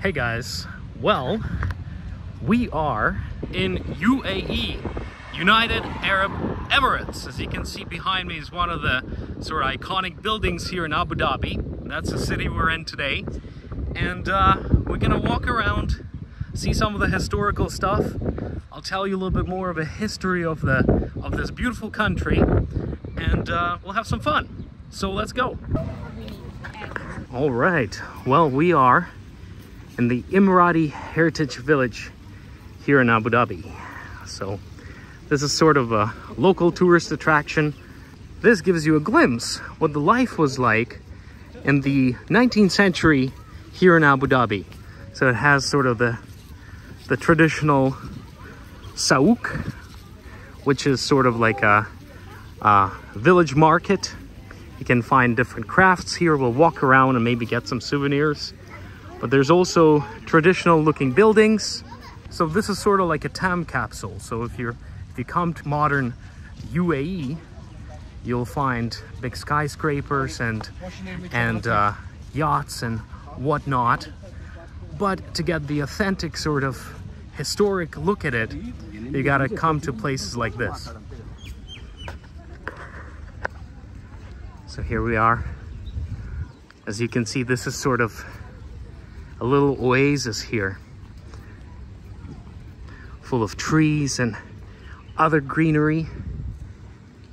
Hey guys, well, we are in UAE, United Arab Emirates. As you can see behind me is one of the sort of iconic buildings here in Abu Dhabi. That's the city we're in today. And we're gonna walk around, see some of the historical stuff. I'll tell you a little bit more of a history of this beautiful country, and we'll have some fun. So let's go. All right, well, we are in the Emirati Heritage Village here in Abu Dhabi. So this is sort of a local tourist attraction. This gives you a glimpse what the life was like in the 19th century here in Abu Dhabi. So it has sort of the traditional souk, which is sort of like a village market. You can find different crafts here. We'll walk around and maybe get some souvenirs. But there's also traditional looking buildings. So this is sort of like a time capsule. So if you come to modern UAE, you'll find big skyscrapers and yachts and whatnot. But to get the authentic sort of historic look at it, you gotta come to places like this. So here we are. As you can see, this is sort of a little oasis here, full of trees and other greenery.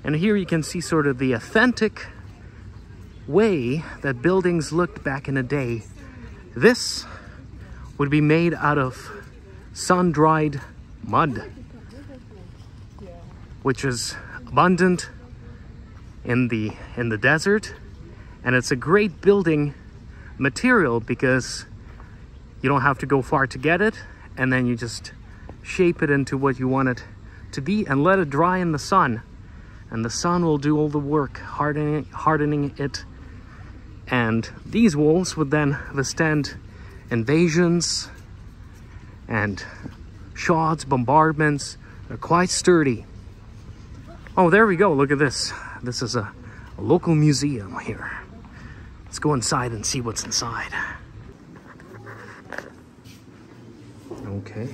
And here you can see sort of the authentic way that buildings looked back in the day. This would be made out of sun-dried mud, which is abundant in the desert, and it's a great building material because you don't have to go far to get it, and then you just shape it into what you want it to be and let it dry in the sun, and the sun will do all the work, hardening it. And these walls would then withstand invasions and shots, bombardments. They're quite sturdy. Oh, there we go. Look at this. This is a local museum here. Let's go inside and see what's inside. Okay.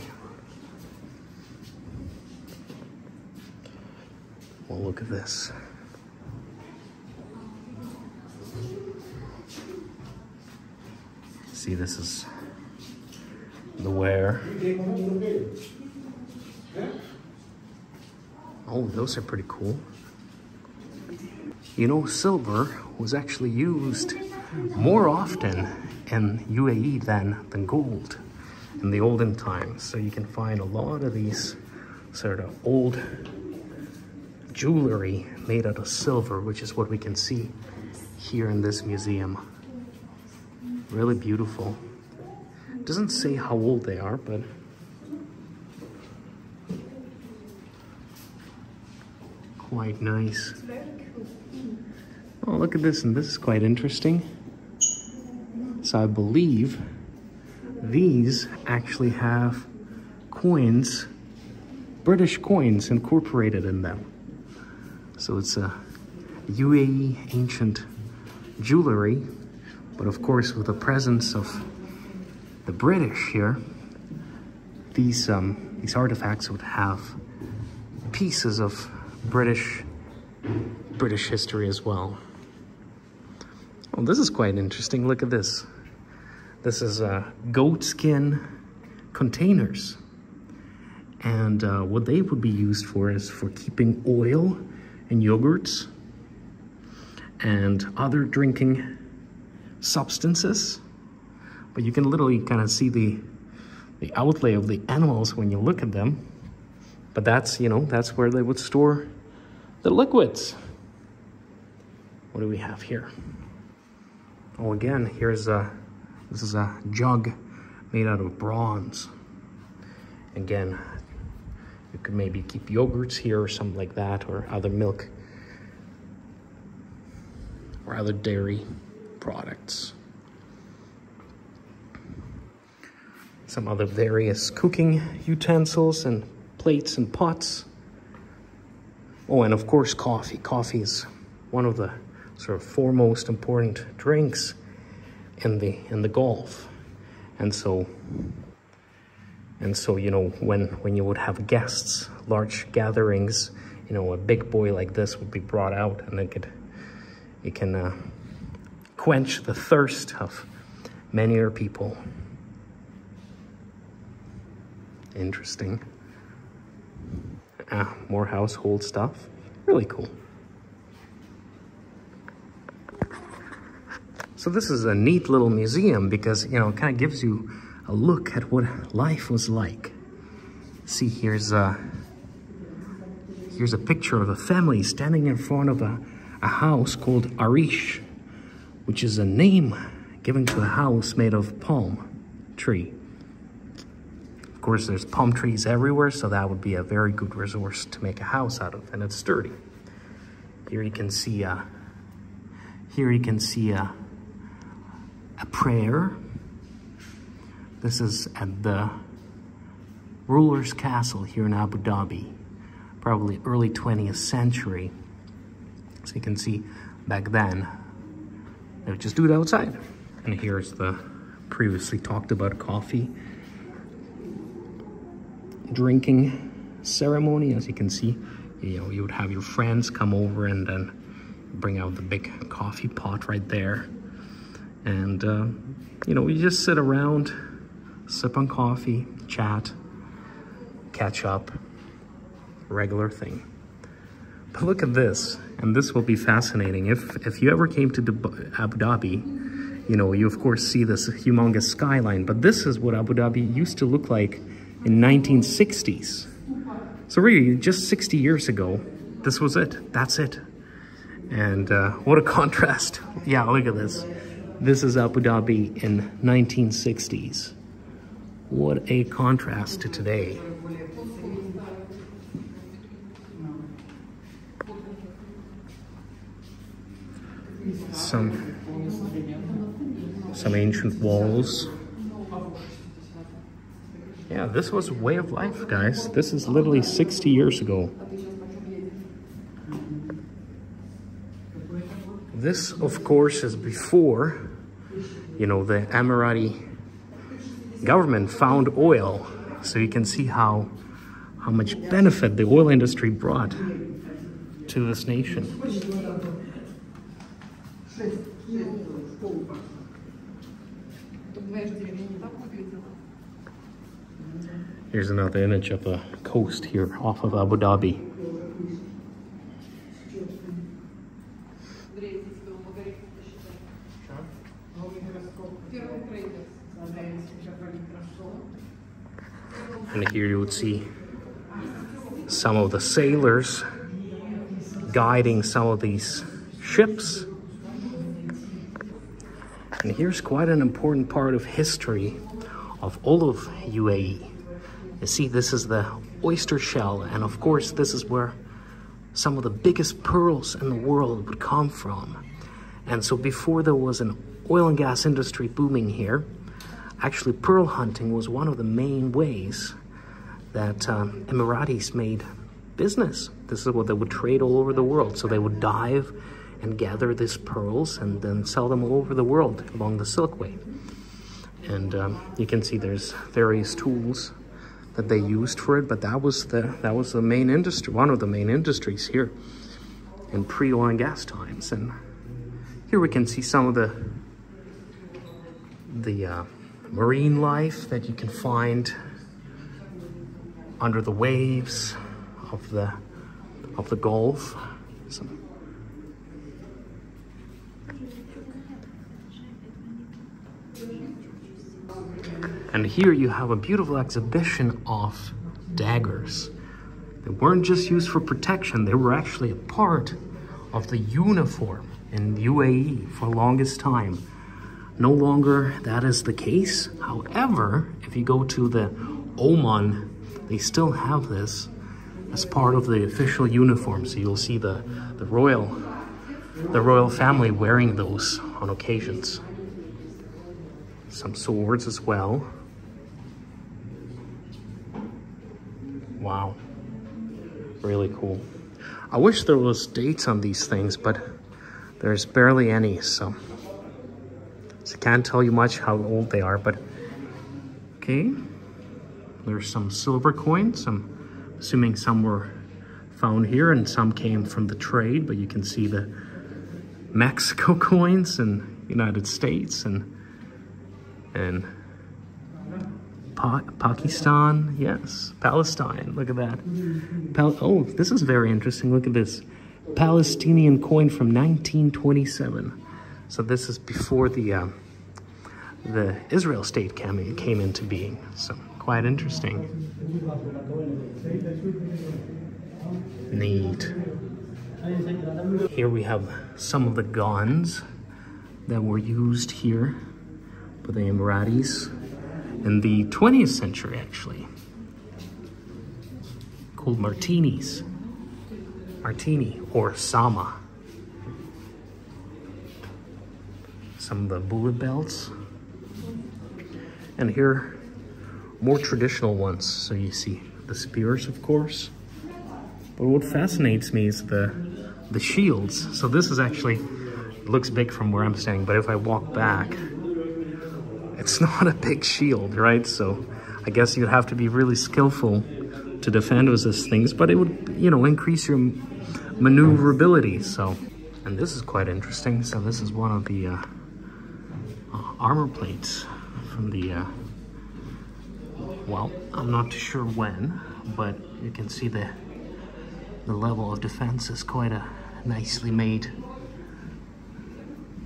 Well, look at this. See, this is the ware. Oh, those are pretty cool. You know, silver was actually used more often in UAE than gold in the olden times. So you can find a lot of these sort of old jewelry made out of silver, which is what we can see here in this museum. Really beautiful. It doesn't say how old they are, but quite nice. Oh, look at this, and this is quite interesting. So I believe these actually have coins, British coins, incorporated in them. So it's a UAE ancient jewelry, but of course with the presence of the British here, these artifacts would have pieces of British history as well. Oh, this is quite interesting. Look at this. This is goat skin containers. And what they would be used for is for keeping oil and yogurts and other drinking substances. But you can literally kind of see the outlay of the animals when you look at them. But that's, you know, that's where they would store the liquids. What do we have here? Oh, again, this is a jug made out of bronze. Again, you could maybe keep yogurts here or something like that, or other milk or other dairy products. Some other various cooking utensils and plates and pots. Oh, and of course coffee. Coffee is one of the sort of foremost important drinks in the Gulf. And so, you know, when you would have guests, large gatherings, you know, a big boy like this would be brought out, and it can quench the thirst of many other people. Interesting. More household stuff. Really cool. So this is a neat little museum because, you know, it kind of gives you a look at what life was like. See, here's a picture of a family standing in front of a house called Arish, which is a name given to a house made of palm tree. Of course, there's palm trees everywhere, so that would be a very good resource to make a house out of, and it's sturdy. Here you can see a prayer. This is at the ruler's castle here in Abu Dhabi, probably early 20th century. So you can see back then, they would just do it outside. And here's the previously talked about coffee drinking ceremony. As you can see, you know, you would have your friends come over and then bring out the big coffee pot right there. And, you know, you just sit around, sip on coffee, chat, catch up, regular thing. But look at this, and this will be fascinating. If you ever came to Abu Dhabi, you know, you of course see this humongous skyline, but this is what Abu Dhabi used to look like in 1960s. So really, just 60 years ago, this was it. That's it. And what a contrast. Yeah, look at this. This is Abu Dhabi in 1960s. What a contrast to today. Some ancient walls. Yeah, this was a way of life, guys. This is literally 60 years ago. This, of course, is before, you know, the Emirati government found oil. So you can see how much benefit the oil industry brought to this nation. Here's another image of a coast here off of Abu Dhabi. And here you would see some of the sailors guiding some of these ships. And here's quite an important part of history of all of UAE. You see, this is the oyster shell, and of course this is where some of the biggest pearls in the world would come from. And so before there was an oil and gas industry booming here, actually pearl hunting was one of the main ways that Emiratis made business. This is what they would trade all over the world. So they would dive and gather these pearls and then sell them all over the world along the Silkway. And you can see there's various tools that they used for it, but that was the main industry, one of the main industries here in pre-oil and gas times. And here we can see some of the marine life that you can find under the waves of the Gulf. And here you have a beautiful exhibition of daggers. They weren't just used for protection, they were actually a part of the uniform in UAE for the longest time. No longer that is the case. However, if you go to the Oman, they still have this as part of the official uniform. So you'll see the royal family wearing those on occasions. Some swords as well. Wow, really cool. I wish there was dates on these things, but there's barely any, so I can't tell you much how old they are, but Okay, there's some silver coins. I'm assuming some were found here and some came from the trade, but you can see the Mexico coins and United States and Pakistan, yes, Palestine, look at that. Oh, this is very interesting, look at this. Palestinian coin from 1927. So this is before the Israel state came into being, so quite interesting. Neat. Here we have some of the guns that were used here by the Emirates in the 20th century, actually. Called martinis. Martini or Sama. Some of the bullet belts. And here, more traditional ones. So you see the spears, of course. But what fascinates me is the shields. So this is actually, it looks big from where I'm standing, but if I walk back, it's not a big shield, right? So I guess you'd have to be really skillful to defend with these things, but it would, you know, increase your maneuverability. So, and this is quite interesting. So this is one of the armor plates from the, well, I'm not too sure when, but you can see the level of defense is quite a nicely made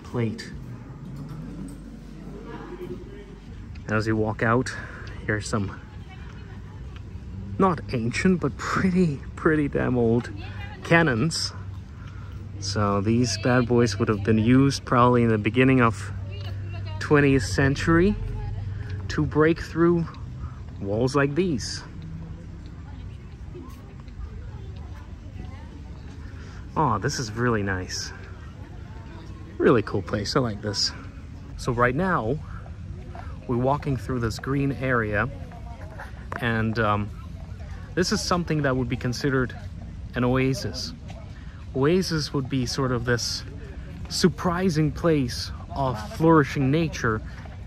plate. As you walk out, here's some not ancient, but pretty damn old cannons. So these bad boys would have been used probably in the beginning of 20th century to break through walls like these. Oh, this is really nice. Really cool place, I like this. So right now, we're walking through this green area, and this is something that would be considered an oasis. Oasis would be sort of this surprising place of flourishing nature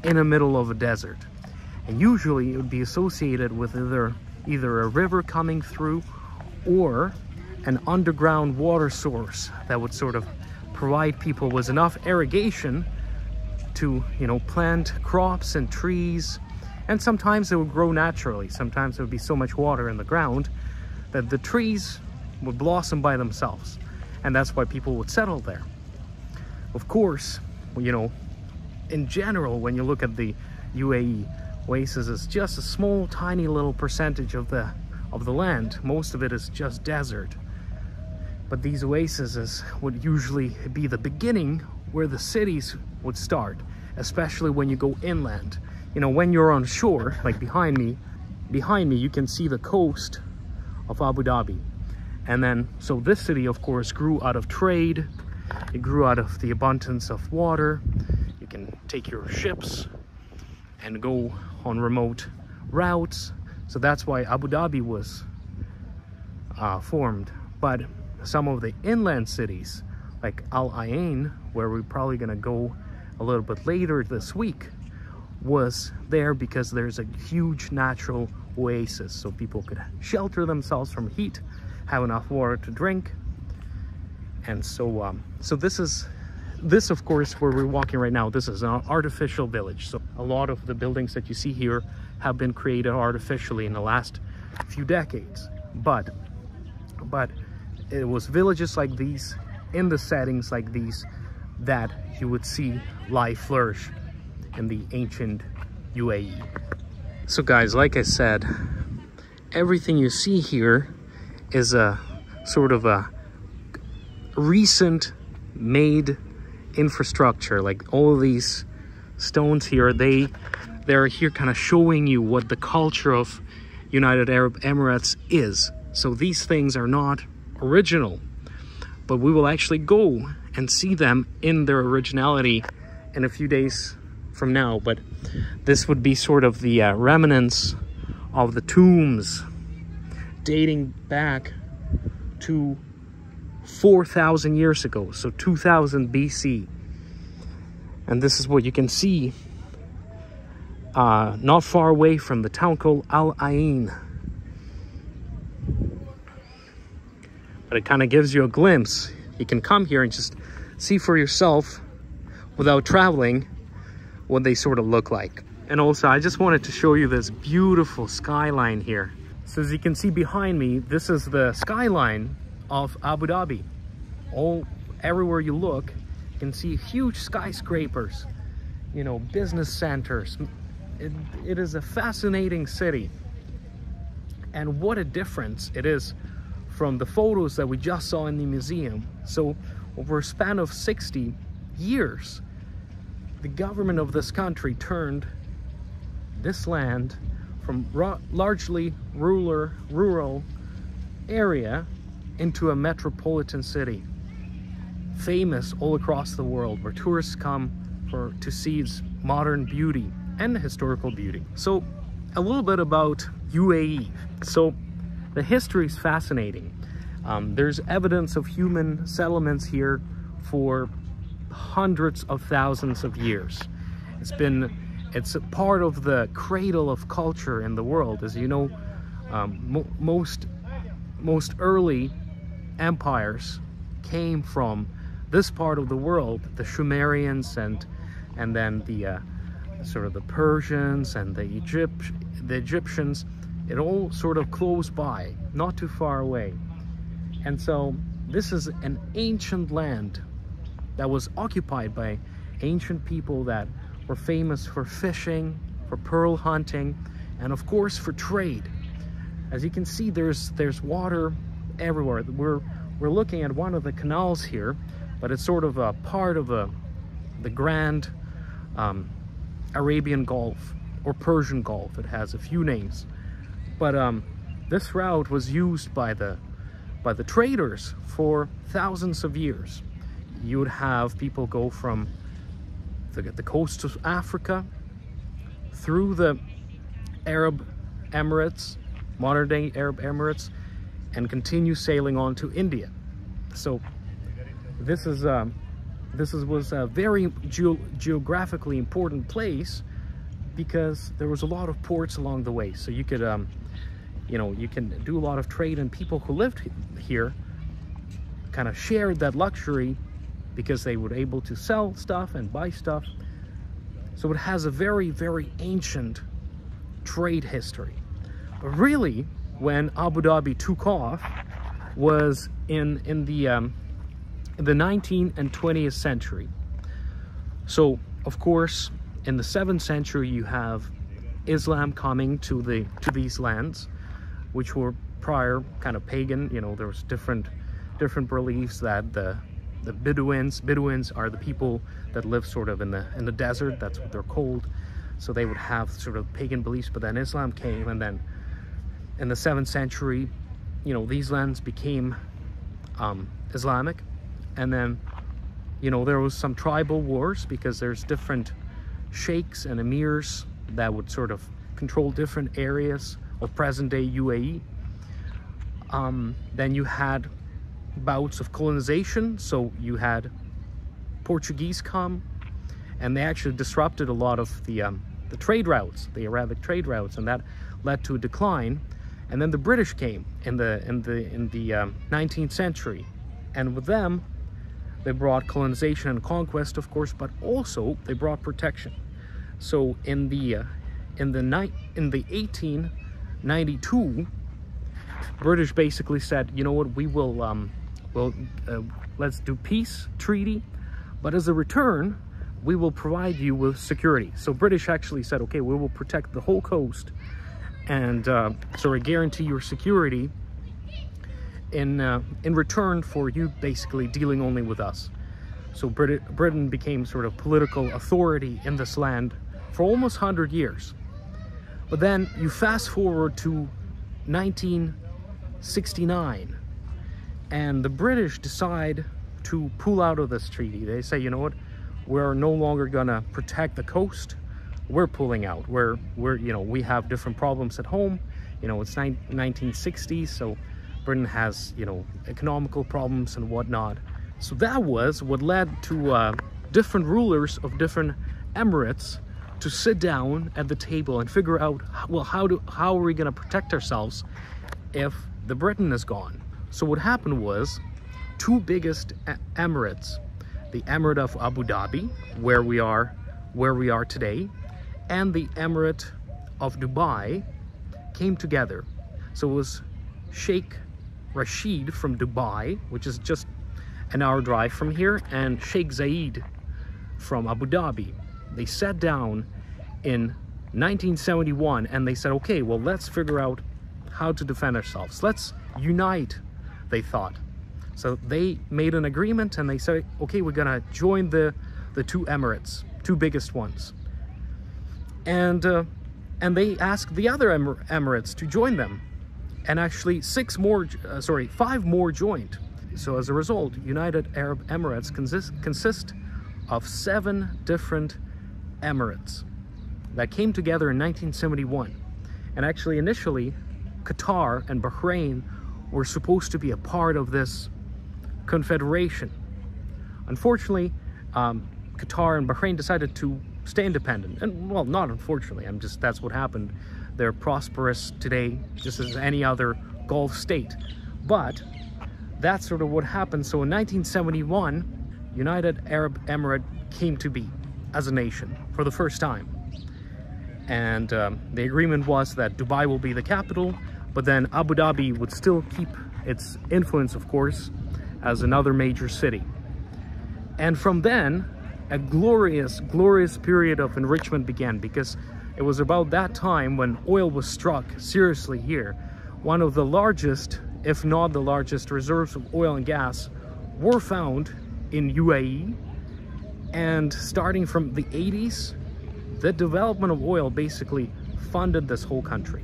in the middle of a desert. And usually it would be associated with either a river coming through or an underground water source that would sort of provide people with enough irrigation to, you know, plant crops and trees. And sometimes it would grow naturally. Sometimes there would be so much water in the ground that the trees would blossom by themselves. And that's why people would settle there. Of course, you know, in general, when you look at the UAE, oasis is just a small, tiny little percentage of the land. Most of it is just desert. But these oases would usually be the beginning where the cities would start, especially when you go inland. You know, when you're on shore, like behind me, you can see the coast of Abu Dhabi. And then, so this city, of course, grew out of trade. It grew out of the abundance of water. You can take your ships and go on remote routes. So that's why Abu Dhabi was formed. But some of the inland cities, like Al Ain, where we're probably gonna go a little bit later this week, was there because there's a huge natural oasis. So people could shelter themselves from heat, have enough water to drink. And so, this of course, where we're walking right now, this is an artificial village. So a lot of the buildings that you see here have been created artificially in the last few decades. But it was villages like these, in the settings like these, that you would see life flourish in the ancient UAE. So guys, like I said, everything you see here is a sort of a recent made infrastructure. Like all of these stones here, they're here kind of showing you what the culture of United Arab Emirates is. So these things are not original, but we will actually go and see them in their originality in a few days from now. But this would be sort of the remnants of the tombs dating back to 4,000 years ago, so 2000 BC. And this is what you can see not far away from the town called Al Ain. But it kind of gives you a glimpse. You can come here and just see for yourself without traveling what they sort of look like. And also, I just wanted to show you this beautiful skyline here. So as you can see behind me, this is the skyline of Abu Dhabi. Everywhere you look, you can see huge skyscrapers, you know, business centers. It is a fascinating city. And what a difference it is from the photos that we just saw in the museum. So over a span of 60 years, the government of this country turned this land from largely rural area into a metropolitan city, famous all across the world, where tourists come to see its modern beauty and historical beauty. So a little bit about UAE. So the history is fascinating. There's evidence of human settlements here for hundreds of thousands of years. It's a part of the cradle of culture in the world. As you know, most early empires came from this part of the world. The Sumerians and then the sort of the Persians and the Egyptians. It all sort of close by, not too far away. And so this is an ancient land that was occupied by ancient people that were famous for fishing, for pearl hunting, and of course for trade. As you can see, there's water everywhere. We're looking at one of the canals here, but it's sort of a part of the grand Arabian Gulf or Persian Gulf. It has a few names, but this route was used by the traders for thousands of years. You would have people go from the coast of Africa through the Arab Emirates, modern day Arab Emirates, and continue sailing on to India. So this was a very geographically important place because there was a lot of ports along the way. So you could you know, you can do a lot of trade, and people who lived here kind of shared that luxury because they were able to sell stuff and buy stuff. So it has a very, very ancient trade history. But really, when Abu Dhabi took off was in the 19th and 20th century. So, of course, in the 7th century, you have Islam coming to these lands, which were prior kind of pagan. You know, there was different beliefs that the Bedouins are the people that live sort of in the desert. That's what they're called. So they would have sort of pagan beliefs, but then Islam came, and then in the 7th century, you know, these lands became Islamic. And then, you know, there was some tribal wars because there's different sheikhs and emirs that would sort of control different areas of present-day UAE. Then you had bouts of colonization. So you had Portuguese come, and they actually disrupted a lot of the trade routes, the Arabic trade routes, and that led to a decline. And then the British came in the 19th century, and with them they brought colonization and conquest, of course, but also they brought protection. So in the 1892, British basically said, you know what, we will let's do peace treaty, but as a return, we will provide you with security. So British actually said, okay, we will protect the whole coast and sort of guarantee your security in return for you basically dealing only with us. So Britain became sort of political authority in this land for almost 100 years. But then you fast forward to 1969, and the British decide to pull out of this treaty. They say, you know what, we're no longer gonna protect the coast. We're pulling out. We're you know, we have different problems at home. You know, it's 1960s, so Britain has, you know, economical problems and whatnot. So that was what led to different rulers of different emirates to sit down at the table and figure out, well, how are we going to protect ourselves if the Britain is gone? So what happened was, two biggest Emirates, the Emirate of Abu Dhabi, where we are today, and the Emirate of Dubai came together. So it was Sheikh Rashid from Dubai, which is just an hour drive from here, and Sheikh Zayed from Abu Dhabi. They sat down in 1971 and they said, okay, well, let's figure out how to defend ourselves. Let's unite, they thought. So they made an agreement and they said, okay, we're gonna join the two Emirates, two biggest ones. And they asked the other Emirates to join them. And actually 5 more joined. So as a result, United Arab Emirates consist of 7 different Emirates that came together in 1971. And actually initially, Qatar and Bahrain were supposed to be a part of this confederation. Unfortunately, Qatar and Bahrain decided to stay independent. And well, not unfortunately, that's what happened. They're prosperous today, just as any other Gulf state. But that's sort of what happened. So in 1971, United Arab Emirate came to be as a nation for the first time. And the agreement was that Dubai will be the capital, but then Abu Dhabi would still keep its influence, of course, as another major city. And from then, a glorious, glorious period of enrichment began, because it was about that time when oil was struck seriously here. One of the largest, if not the largest, reserves of oil and gas were found in UAE. And starting from the 80s, the development of oil basically funded this whole country.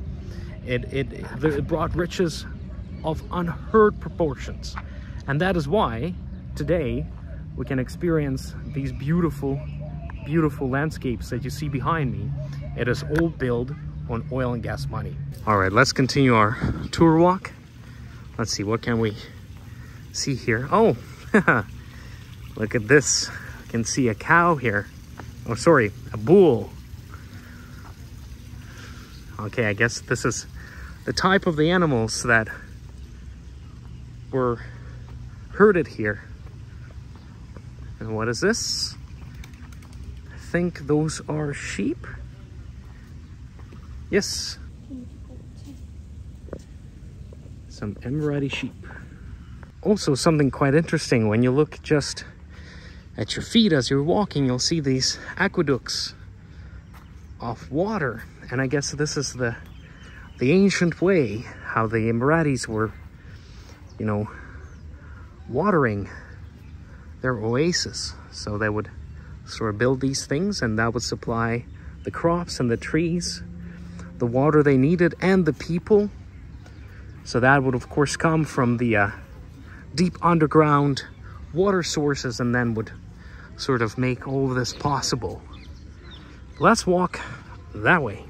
It brought riches of unheard proportions. And that is why today we can experience these beautiful, beautiful landscapes that you see behind me. It is all built on oil and gas money. All right, let's continue our tour walk. Let's see, what can we see here? Oh, look at this. I can see a cow here. Oh, sorry, a bull. Okay, I guess this is the type of the animals that were herded here. And what is this? I think those are sheep. Yes. Some Emirati sheep. Also something quite interesting, when you look just at your feet as you're walking, you'll see these aqueducts of water. And I guess this is the ancient way, how the Emiratis were, you know, watering their oasis. So they would sort of build these things, and that would supply the crops and the trees the water they needed, and the people. So that would of course come from the deep underground water sources, and then would sort of make all of this possible. Let's walk that way.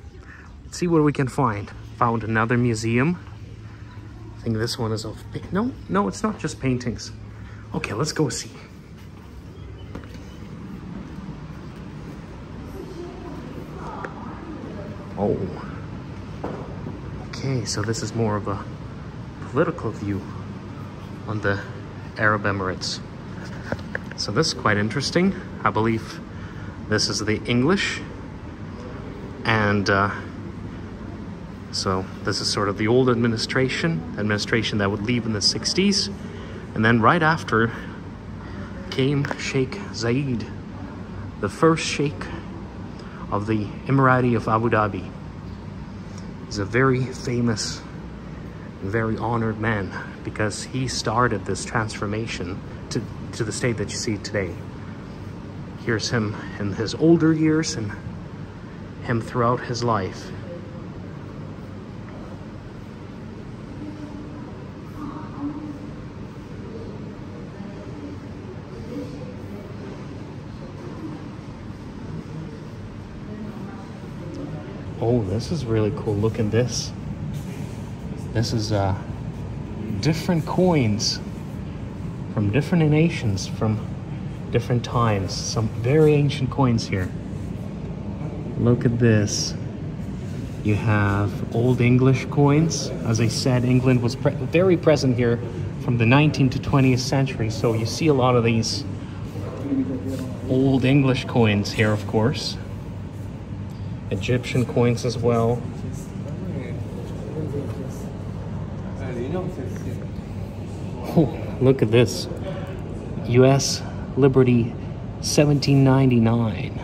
Let's see what we can find. Found another museum. I think this one is of... No, it's not just paintings. Okay, let's go see. Oh. Okay, so this is more of a political view on the Arab Emirates. So this is quite interesting. I believe this is the English. And so this is sort of the old administration that would leave in the 60s. And then right after came Sheikh Zayed, the first sheikh of the Emirati of Abu Dhabi. He's a very famous, very honored man, because he started this transformation to the state that you see today. Here's him in his older years and him throughout his life. Oh, this is really cool. Look at this. This is different coins from different nations, from different times. Some very ancient coins here. Look at this. You have Old English coins. As I said, England was very present here from the 19th to 20th century. So you see a lot of these Old English coins here, of course. Egyptian coins as well. Oh, look at this. US Liberty 1799.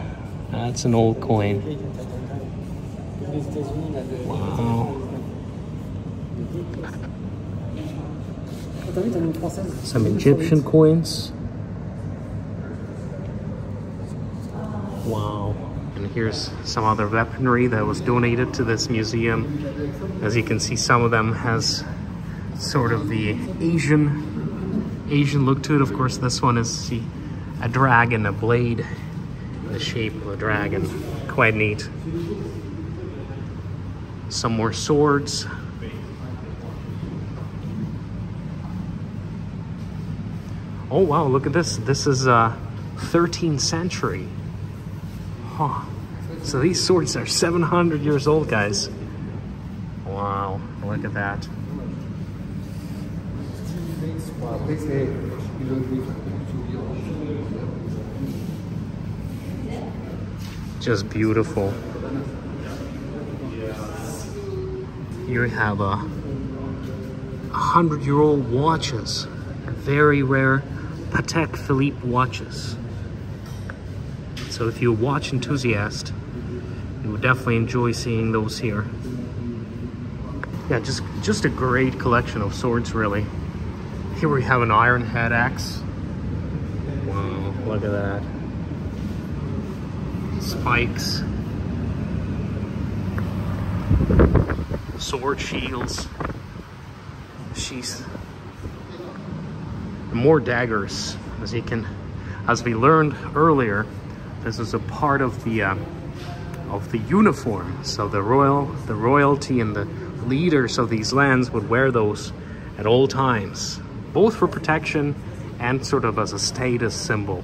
That's an old coin. Wow. Some Egyptian coins. Wow. And here's some other weaponry that was donated to this museum. As you can see, some of them has sort of the Asian look to it. Of course, this one is a dragon, a blade in the shape of a dragon. Quite neat. Some more swords. Oh wow, look at this. This is 13th century. Huh. So these swords are 700 years old, guys. Wow, look at that. Just beautiful. Here we have 100-year-old watches. Very rare Patek Philippe watches. So if you're a watch enthusiast, you would definitely enjoy seeing those here. Yeah, just a great collection of swords, really. Here we have an iron head axe. Wow, look at that. Spikes. Sword shields. Sheaths. More daggers. As we learned earlier, this is a part of the uniform. So the royalty and the leaders of these lands would wear those at all times, both for protection and sort of as a status symbol.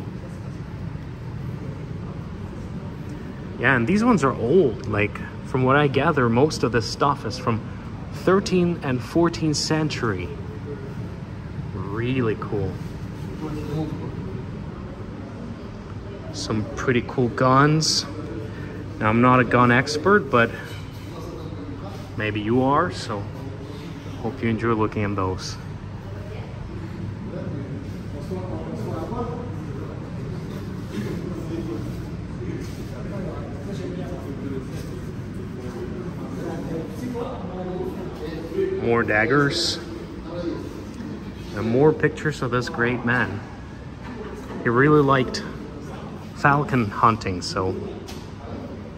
Yeah, and these ones are old. Like, from what I gather, most of this stuff is from 13th and 14th century. Really cool. Some pretty cool guns. Now, I'm not a gun expert, but maybe you are, so hope you enjoy looking at those. More daggers. And more pictures of this great man. He really liked falcon hunting, so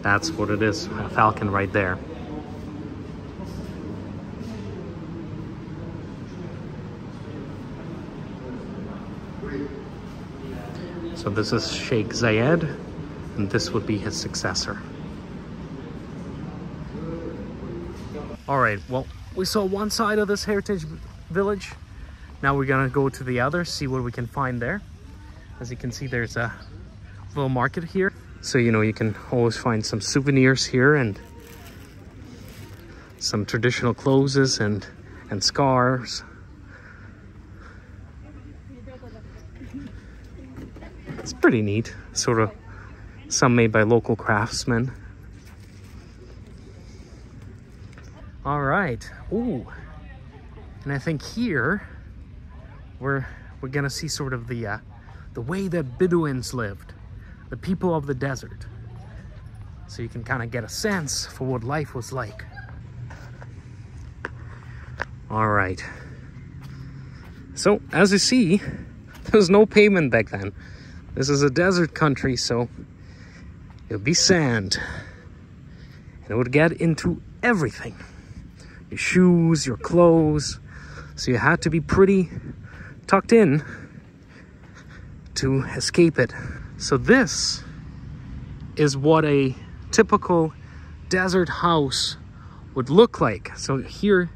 that's what it is, a falcon right there. So this is Sheikh Zayed, and this would be his successor. All right, well, we saw one side of this heritage village. Now we're gonna go to the other, see what we can find there. As you can see, there's a little market here. So, you know, you can always find some souvenirs here and some traditional clothes and scarves. It's pretty neat, sort of some made by local craftsmen. All right, ooh, and I think here we're gonna see sort of the way that Bedouins lived, the people of the desert. So you can kind of get a sense for what life was like. All right. So as you see, there was no pavement back then. This is a desert country, so it would be sand. And it would get into everything. Your shoes, your clothes. So you had to be pretty tucked in to escape it. So this is what a typical desert house would look like. So here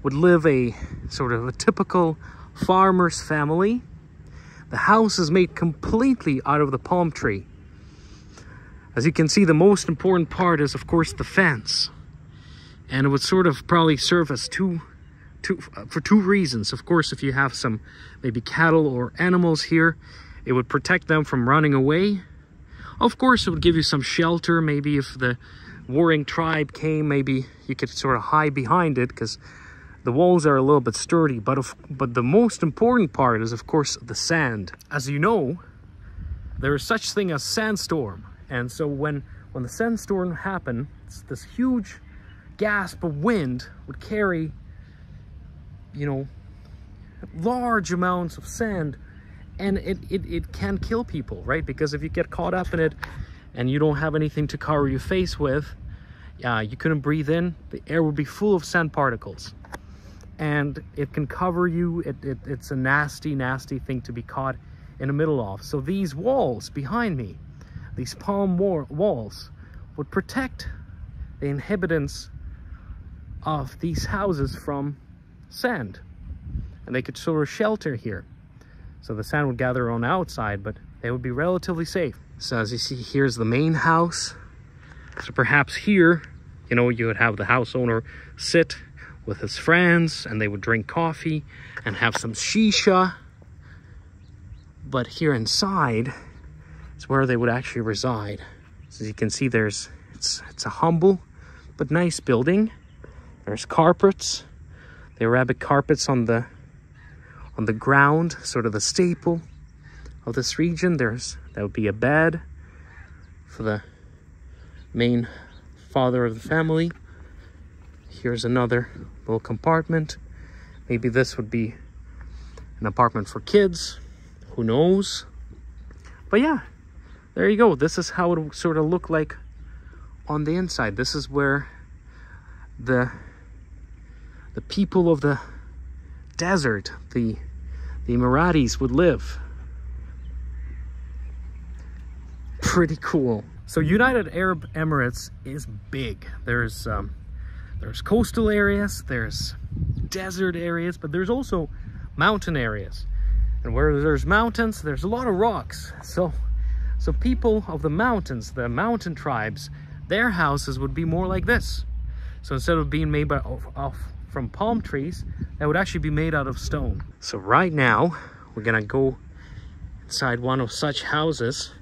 would live a sort of a typical farmer's family. The house is made completely out of the palm tree. As you can see, the most important part is, of course, the fence. And it would sort of probably serve as for two reasons. Of course, if you have some maybe cattle or animals here, it would protect them from running away. Of course, it would give you some shelter. Maybe if the warring tribe came, maybe you could sort of hide behind it because the walls are a little bit sturdy. But the most important part is, of course, the sand. As you know, there is such thing as sandstorm. And so when the sandstorm happened, this huge gasp of wind would carry, you know, large amounts of sand, and it can kill people, right? Because if you get caught up in it and you don't have anything to cover your face with, you couldn't breathe in, the air would be full of sand particles. And it can cover you. It's a nasty, nasty thing to be caught in the middle of. So these walls behind me, these palm walls, would protect the inhabitants of these houses from sand. And they could sort of shelter here. So the sand would gather on the outside, but they would be relatively safe. So as you see, here's the main house. So perhaps here, you know, you would have the house owner sit with his friends and they would drink coffee and have some shisha. But here inside is where they would actually reside. So as you can see, it's a humble but nice building. There's carpets. The Arabic carpets on the ground, sort of the staple of this region. That would be a bed for the main father of the family. Here's another little compartment. Maybe this would be an apartment for kids. Who knows? But yeah, there you go. This is how it would sort of look like on the inside. This is where the people of the desert, the Emirates, would live. Pretty cool. So United Arab Emirates is big. There's coastal areas, there's desert areas, but there's also mountain areas. And where there's mountains, there's a lot of rocks. So people of the mountains, the mountain tribes, their houses would be more like this. So instead of being made from palm trees, that would actually be made out of stone. So right now, we're gonna go inside one of such houses.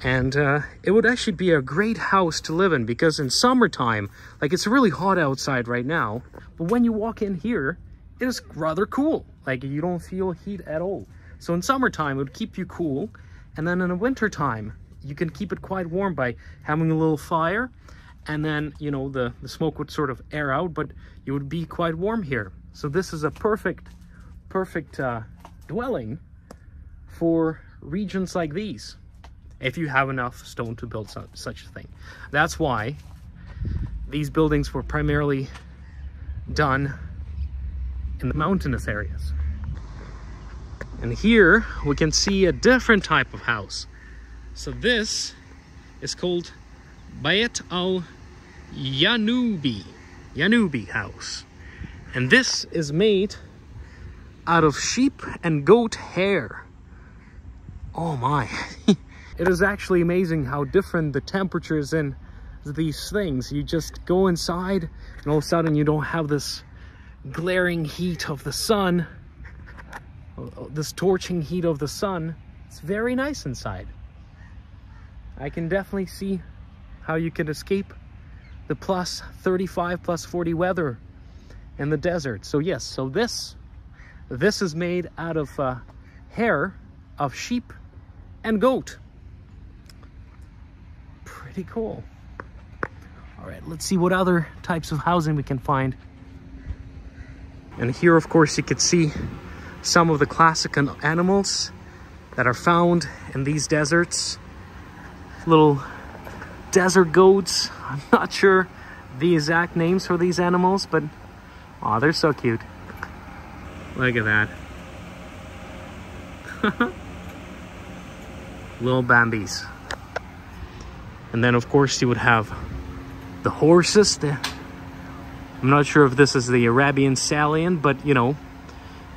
And it would actually be a great house to live in, because in summertime, like, it's really hot outside right now, but when you walk in here, it is rather cool. Like, you don't feel heat at all. So in summertime, it would keep you cool. And then in the wintertime, you can keep it quite warm by having a little fire. And then, you know, the smoke would sort of air out, but you would be quite warm here. So this is a perfect dwelling for regions like these, if you have enough stone to build such a thing. That's why these buildings were primarily done in the mountainous areas. And here we can see a different type of house. So this is called Bayt al-Yanubi house. And this is made out of sheep and goat hair. Oh my. It is actually amazing how different the temperature is in these things. You just go inside and all of a sudden you don't have this glaring heat of the sun, this torching heat of the sun. It's very nice inside. I can definitely see how you could escape the plus 35, plus 40 weather in the desert. So yes, so this is made out of hair of sheep and goat. Pretty cool. All right, let's see what other types of housing we can find. And here, of course, you could see some of the classic animals that are found in these deserts. Little desert goats. I'm not sure the exact names for these animals, but oh, they're so cute. Look at that. Little Bambis. And then, of course, you would have the horses. I'm not sure if this is the Arabian stallion, but, you know,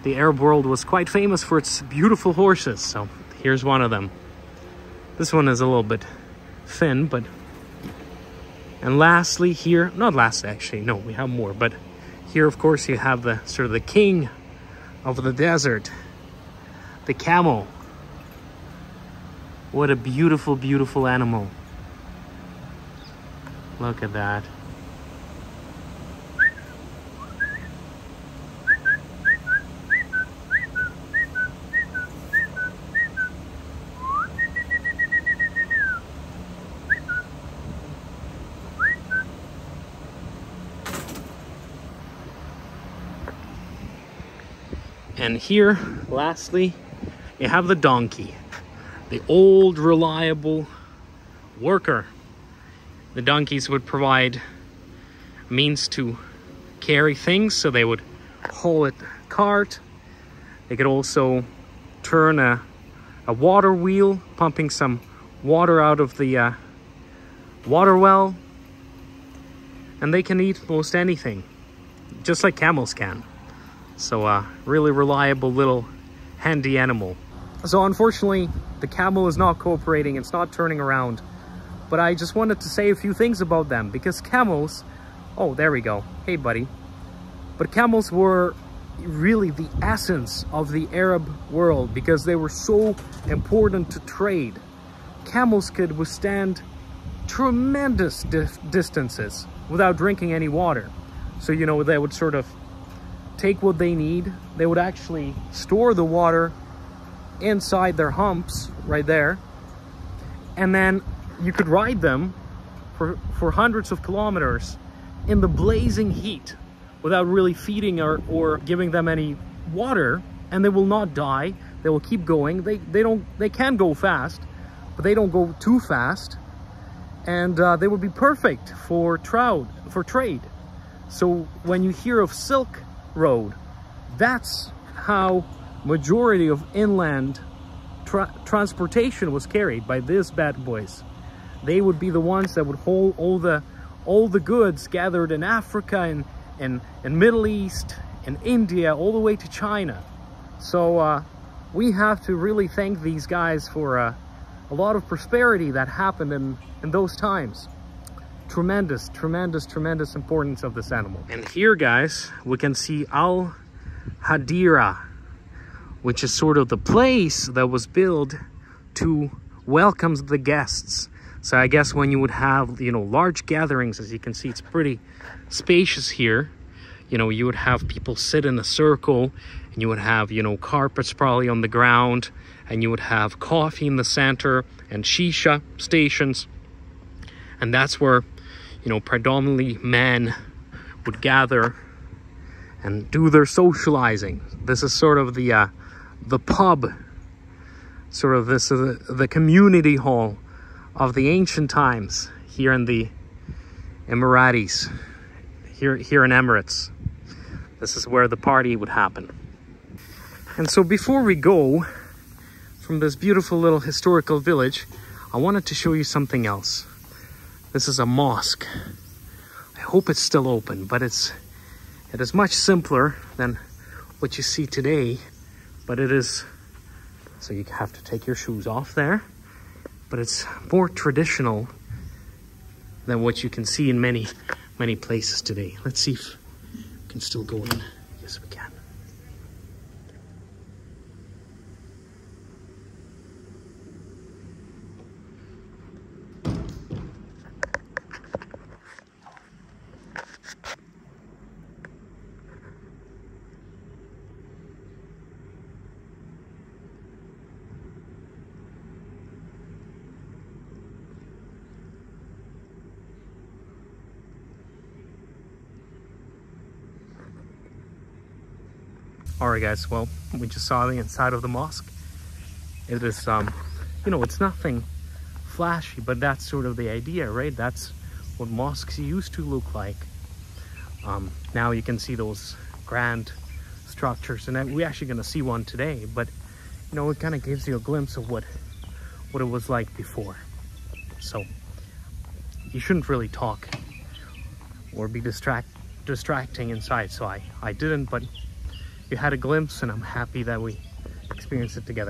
the Arab world was quite famous for its beautiful horses. So here's one of them. This one is a little bit thin, but... And lastly here, not lastly actually, no, we have more, but here of course you have the sort of the king of the desert, the camel. What a beautiful, beautiful animal. Look at that. And here, lastly, you have the donkey, the old, reliable worker. The donkeys would provide means to carry things, so they would haul a cart. They could also turn a water wheel, pumping some water out of the water well. And they can eat most anything, just like camels can. So really reliable little handy animal. So unfortunately, the camel is not cooperating, it's not turning around. But I just wanted to say a few things about them, because camels, oh, there we go. Hey, buddy. But camels were really the essence of the Arab world, because they were so important to trade. Camels could withstand tremendous distances without drinking any water. So, you know, they would sort of take what they need. They would actually store the water inside their humps right there, and then you could ride them for hundreds of kilometers in the blazing heat without really feeding or giving them any water, and they will not die. They will keep going. They can go fast, but they don't go too fast, and they would be perfect for trade. So when you hear of Silk Road, that's how majority of inland transportation was carried, by these bad boys. They would be the ones that would hold all the goods gathered in Africa and Middle East and India all the way to China. So we have to really thank these guys for a lot of prosperity that happened in those times. Tremendous, tremendous, tremendous importance of this animal. And here, guys, we can see Al Hadira, which is sort of the place that was built to welcome the guests. So I guess when you would have, you know, large gatherings, as you can see, it's pretty spacious here. You know, you would have people sit in a circle, and you would have, you know, carpets probably on the ground, and you would have coffee in the center and shisha stations. And that's where, you know, predominantly men would gather and do their socializing. This is sort of the pub, sort of this is the community hall of the ancient times here in the Emirates, here in Emirates. This is where the party would happen. And so before we go from this beautiful little historical village, I wanted to show you something else. This is a mosque. I hope it's still open, but it is much simpler than what you see today. But it is, so you have to take your shoes off there. But it's more traditional than what you can see in many, many places today. Let's see if we can still go in. Yes, we can. Alright guys, well, we just saw the inside of the mosque. It is, you know, it's nothing flashy, but that's sort of the idea, right? That's what mosques used to look like. Now you can see those grand structures, and we're actually going to see one today, but, you know, it kind of gives you a glimpse of what it was like before. So, you shouldn't really talk or be distracting inside, so I didn't, but you had a glimpse, and I'm happy that we experienced it together.